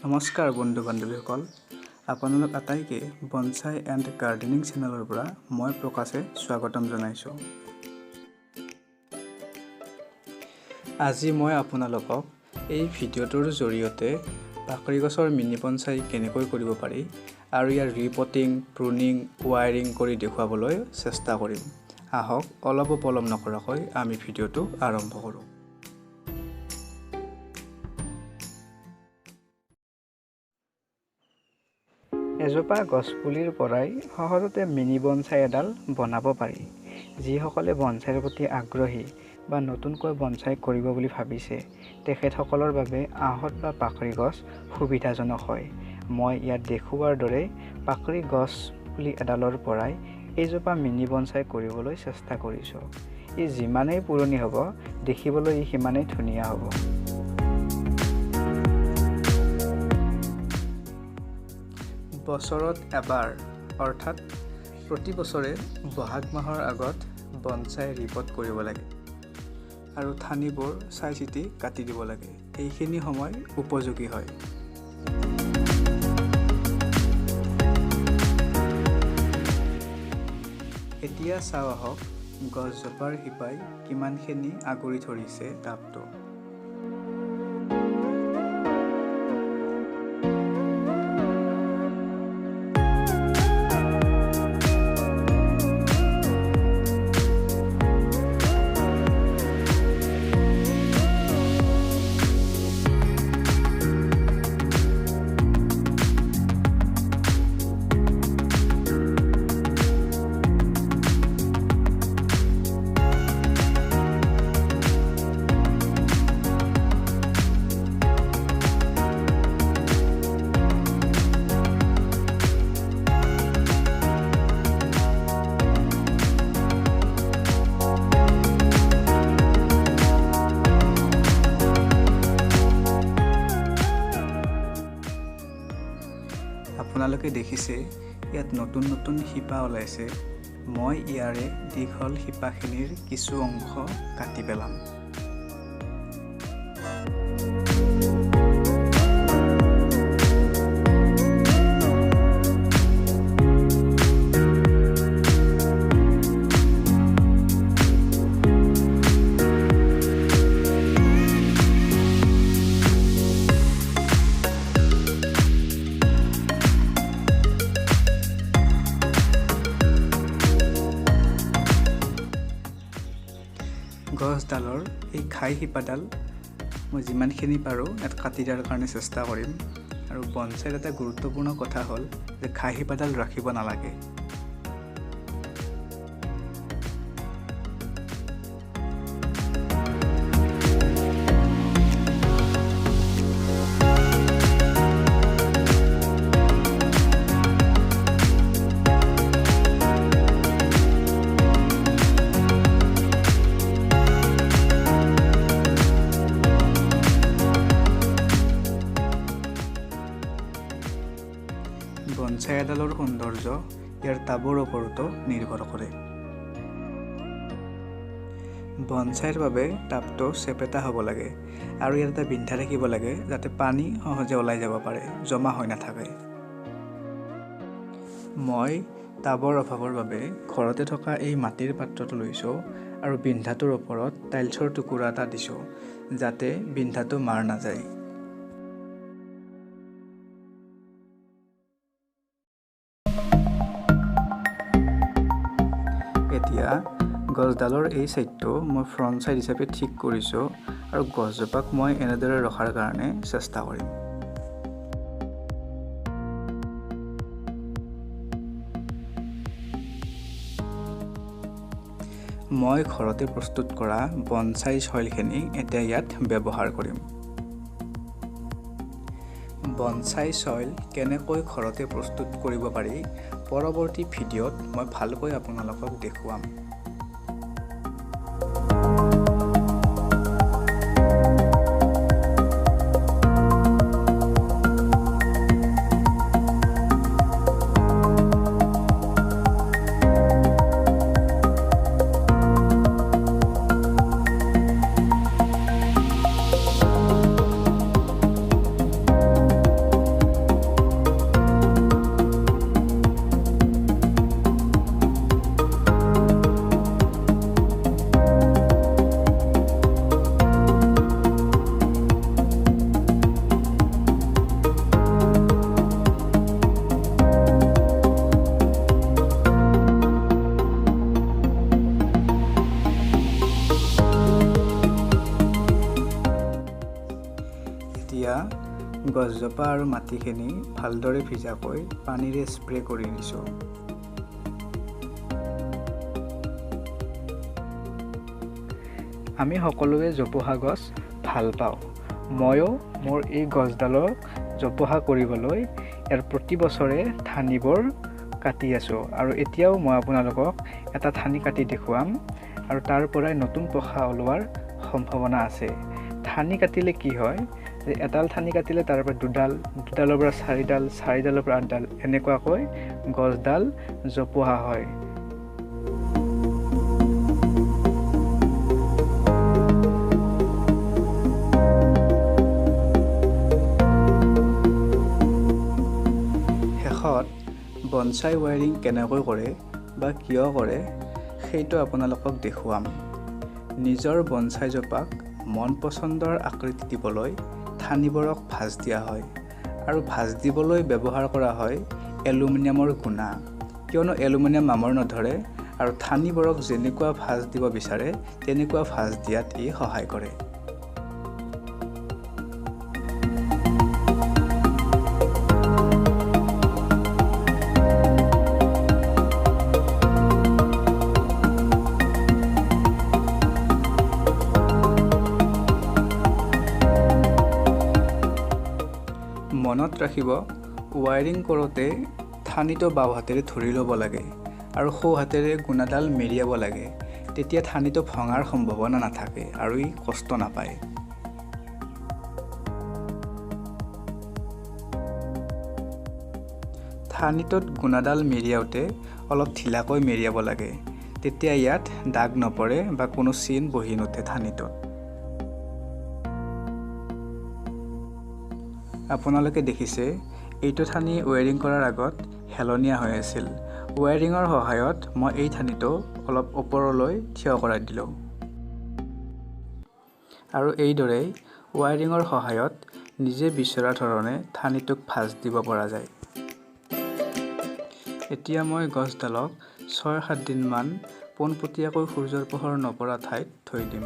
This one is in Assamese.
নমস্কাৰ বন্ধু বান্ধৱীসকল, আপোনালোক আটাইকে বনসাই এণ্ড গাৰ্ডেনিং চেনেলৰ পৰা মই প্ৰকাশে স্বাগতম জনাইছোঁ। আজি মই আপোনালোকক এই ভিডিঅ'টোৰ জৰিয়তে পাকৰি গছৰ মিনি বনসাই কেনেকৈ কৰিব পাৰি আৰু ইয়াৰ ৰিপটিং, প্ৰুনিং, ৱায়াৰিং কৰি দেখুৱাবলৈ চেষ্টা কৰিম। আহক অলপ পলম নকৰাকৈ আমি ভিডিঅ'টো আৰম্ভ কৰোঁ। এজোপা গছপুলিৰ পৰাই সহজতে মিনি বনসাই এডাল বনাব পাৰি। যিসকলে বনসাইৰ প্ৰতি আগ্ৰহী বা নতুনকৈ বনসাই কৰিব বুলি ভাবিছে তেখেতসকলৰ বাবে আহঁত বা পাকৰি গছ সুবিধাজনক হয়। মই ইয়াত দেখুওৱাৰ দৰে পাকৰি গছ পুলি এডালৰ পৰাই এইজোপা মিনি বনসাই কৰিবলৈ চেষ্টা কৰিছোঁ। ই যিমানেই পুৰণি হ'ব দেখিবলৈ ই সিমানেই ধুনীয়া হ'ব। বছৰত এবাৰ অৰ্থাৎ প্ৰতি বছৰে বহাগ মাহৰ আগত বনসাই ৰিপট কৰিব লাগে আৰু ঠানিবোৰ চাই চিতি কাটি দিব লাগে। এইখিনি সময় উপযোগী হয়। এতিয়া চাওঁ আহক গছজোপাৰ শিপাই কিমানখিনি আগুৰি ধৰিছে টাবটো। আপোনালোকে দেখিছে ইয়াত নতুন নতুন শিপা ওলাইছে। মই ইয়াৰে দীঘল শিপাখিনিৰ কিছু অংশ কাটি পেলাম। গছডালৰ এই খাই শিপাডাল মই যিমানখিনি পাৰোঁ ইয়াত কাটি দিয়াৰ কাৰণে চেষ্টা কৰিম। আৰু বনসাইৰ এটা গুৰুত্বপূৰ্ণ কথা হ'ল যে খাই শিপাডাল ৰাখিব নালাগে। বনসাই এডালৰ সৌন্দৰ্য ইয়াৰ টাবৰ ওপৰতো নিৰ্ভৰ কৰে। বনসাইৰ বাবে টাবটো চেপেটা হ'ব লাগে আৰু ইয়াত এটা বিন্ধা থাকিব লাগে যাতে পানী সহজে ওলাই যাব পাৰে, জমা হৈ নাথাকে। মই টাবৰ অভাৱৰ বাবে ঘৰতে থকা এই মাটিৰ পাত্ৰটো লৈছোঁ আৰু বিন্ধাটোৰ ওপৰত টাইলছৰ টুকুৰা এটা দিছোঁ যাতে বিন্ধাটো মাৰ নাযায়। এতিয়া গছডালৰ এই ছাইডটো মই ফ্ৰণ্ট ছাইড হিচাপে ঠিক কৰিছোঁ আৰু গছজোপাক মই এনেদৰে ৰখাৰ কাৰণে চেষ্টা কৰিম। মই ঘৰতে প্ৰস্তুত কৰা বনসাই চইলখিনি এতিয়া ইয়াত ব্যৱহাৰ কৰিম। বনসাই চইল কেনেকৈ ঘৰতে প্ৰস্তুত কৰিব পাৰি পৰৱৰ্তী ভিডিঅ'ত মই ভালকৈ আপোনালোকক দেখুৱাম। এতিয়া গছজোপা আৰু মাটিখিনি ভালদৰে ভিজাকৈ পানীৰে স্প্ৰে কৰি দিছোঁ। আমি সকলোৱে জোপোহা গছ ভাল পাওঁ। ময়ো মোৰ এই গছডালক জোপোহা কৰিবলৈ ইয়াৰ প্ৰতি বছৰে ঠানিবোৰ কাটি আছোঁ আৰু এতিয়াও মই আপোনালোকক এটা ঠানি কাটি দেখুৱাম আৰু তাৰ পৰাই নতুন পোখা ওলোৱাৰ সম্ভাৱনা আছে। ঠানি কাটিলে কি হয় যে এডাল ঠানি কাটিলে তাৰ পৰা দুডালৰ পৰা চাৰিডাল, চাৰিডালৰ পৰা আঠডাল এনেকুৱাকৈ গছডাল জোপোহা হয়। শেষত বনচাই ৱায়াৰিং কেনেকৈ কৰে বা কিয় কৰে সেইটো আপোনালোকক দেখুৱাম। নিজৰ বনচাইজোপাক মন পচন্দৰ আকৃতি দিবলৈ ঠানিবোৰক ভাঁজ দিয়া হয় আৰু ভাঁজ দিবলৈ ব্যৱহাৰ কৰা হয় এলুমিনিয়ামৰ গুণা, কিয়নো এলুমিনিয়াম মামৰ নধৰে আৰু ঠানিবোৰক যেনেকুৱা ভাঁজ দিব বিচাৰে তেনেকুৱা ভাঁজ দিয়াত ই সহায় কৰে। মনত ৰাখিব, ৱায়াৰিং কৰোঁতে ঠানিটো বাওঁ হাতেৰে ধৰি ল'ব লাগে আৰু সোঁ হাতেৰে গুণাডাল মেৰিয়াব লাগে। তেতিয়া ঠানিটো ভঙাৰ সম্ভাৱনা নাথাকে আৰু ই কষ্ট নাপায়। ঠানিটোত গুণাডাল মেৰিয়াওঁতে অলপ ঢিলাকৈ মেৰিয়াব লাগে, তেতিয়া ইয়াত দাগ নপৰে বা কোনো চিন বহি নুঠে ঠানিটোত। আপোনালোকে দেখিছে এইটো ঠানি ৱায়াৰিং কৰাৰ আগত হেলনীয়া হৈ আছিল। ৱায়াৰিঙৰ সহায়ত মই এই ঠানিটো অলপ ওপৰলৈ থিয় কৰাই দিলোঁ আৰু এইদৰেই ৱায়াৰিঙৰ সহায়ত নিজে বিচৰা ধৰণে ঠানিটোক ভাঁজ দিব পৰা যায়। এতিয়া মই গছডালক 6-7 দিনমান পোনপটীয়াকৈ সূৰ্যৰ পোহৰ নপৰা ঠাইত থৈ দিম।